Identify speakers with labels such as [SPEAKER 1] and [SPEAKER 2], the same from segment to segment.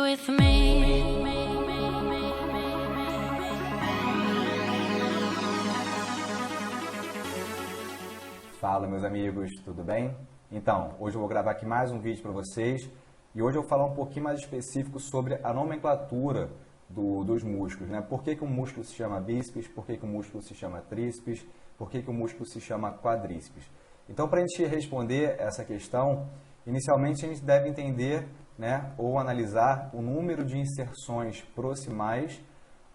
[SPEAKER 1] with me.
[SPEAKER 2] Fala, meus amigos, tudo bem? Então, hoje eu vou gravar aqui mais um vídeo para vocês e hoje eu vou falar um pouquinho mais específico sobre a nomenclatura dos músculos, né? Por que que o músculo se chama bíceps, por que que o músculo se chama tríceps, por que que o músculo se chama quadríceps. Então, para a gente responder essa questão, inicialmente a gente deve entender, né, ou analisar o número de inserções proximais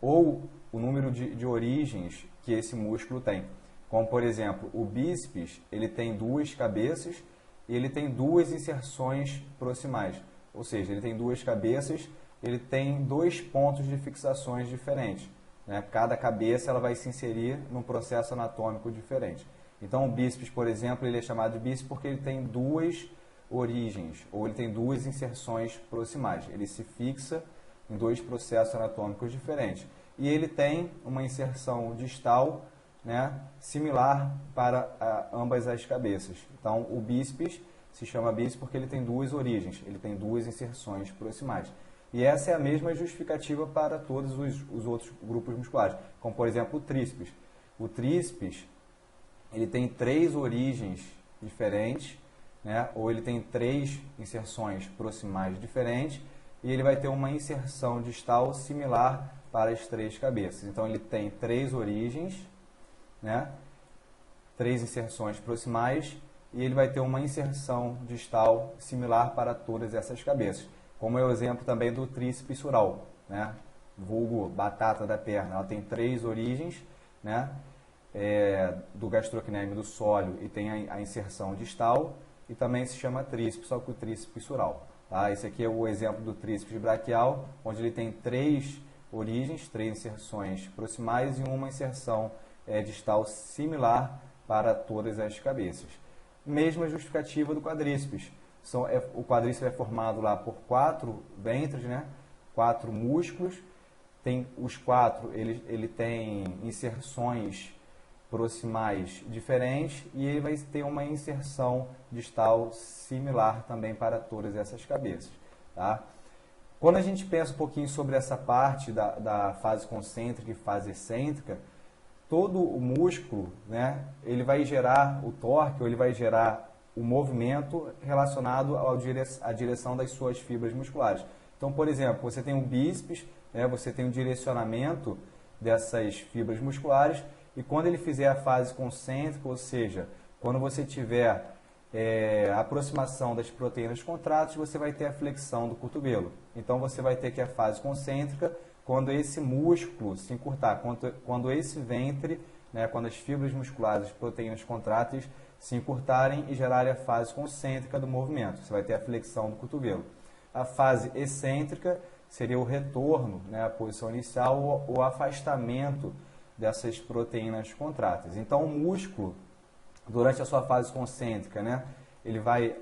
[SPEAKER 2] ou o número de origens que esse músculo tem. Como, por exemplo, o bíceps, ele tem duas cabeças e ele tem duas inserções proximais. Ou seja, ele tem duas cabeças, ele tem dois pontos de fixações diferentes, né? Cada cabeça ela vai se inserir num processo anatômico diferente. Então, o bíceps, por exemplo, ele é chamado de bíceps porque ele tem duas origens, ou ele tem duas inserções proximais. Ele se fixa em dois processos anatômicos diferentes. E ele tem uma inserção distal, né, similar para ambas as cabeças. Então, o bíceps se chama bíceps porque ele tem duas origens, ele tem duas inserções proximais. E essa é a mesma justificativa para todos os outros grupos musculares, como, por exemplo, o tríceps. O tríceps, ele tem três origens diferentes, né, ou ele tem três inserções proximais diferentes, e ele vai ter uma inserção distal similar para as três cabeças. Então, ele tem três origens, né? Três inserções proximais e ele vai ter uma inserção distal similar para todas essas cabeças. Como é o exemplo também do tríceps sural, né? Vulgo batata da perna. Ela tem três origens, né? Do gastrocnêmio do sólio e tem a inserção distal e também se chama tríceps, só que o tríceps sural. Tá? Esse aqui é o exemplo do tríceps braquial, onde ele tem três origens, três inserções proximais e uma inserção distal similar para todas as cabeças. Mesma justificativa do quadríceps. O quadríceps é formado lá por quatro ventres, né? Quatro músculos. Tem os quatro, ele tem inserções proximais diferentes e ele vai ter uma inserção distal similar também para todas essas cabeças. Tá? Quando a gente pensa um pouquinho sobre essa parte da fase concêntrica e fase excêntrica, todo o músculo, né, ele vai gerar o torque, ou ele vai gerar o movimento relacionado à direção das suas fibras musculares. Então, por exemplo, você tem o bíceps, né, você tem o direcionamento dessas fibras musculares, e quando ele fizer a fase concêntrica, ou seja, quando você tiver a aproximação das proteínas contráteis, você vai ter a flexão do cotovelo. Então, você vai ter que a fase concêntrica quando esse músculo se encurtar, quando esse ventre, né, quando as fibras musculares, as proteínas contráteis se encurtarem e gerarem a fase concêntrica do movimento. Você vai ter a flexão do cotovelo. A fase excêntrica seria o retorno, né, à posição inicial ou o afastamento dessas proteínas contráteis. Então, o músculo, durante a sua fase concêntrica, né, ele vai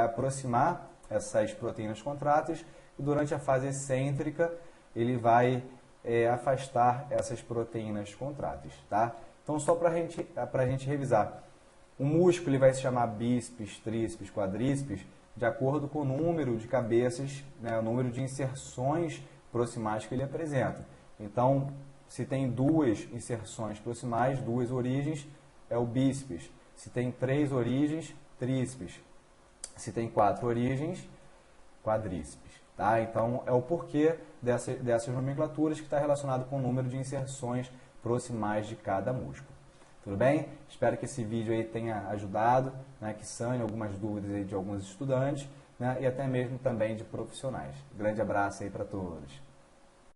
[SPEAKER 2] aproximar essas proteínas contráteis e durante a fase excêntrica ele vai afastar essas proteínas contráteis. Tá? Então, só para a gente revisar, o músculo ele vai se chamar bíceps, tríceps, quadríceps, de acordo com o número de cabeças, né, o número de inserções proximais que ele apresenta. Então, se tem duas inserções proximais, duas origens, é o bíceps. Se tem três origens, tríceps. Se tem quatro origens, quadríceps. Tá? Então, é o porquê dessas nomenclaturas que está relacionado com o número de inserções proximais de cada músculo. Tudo bem? Espero que esse vídeo aí tenha ajudado, né, que sane algumas dúvidas aí de alguns estudantes, né, e até mesmo também de profissionais. Grande abraço aí para todos.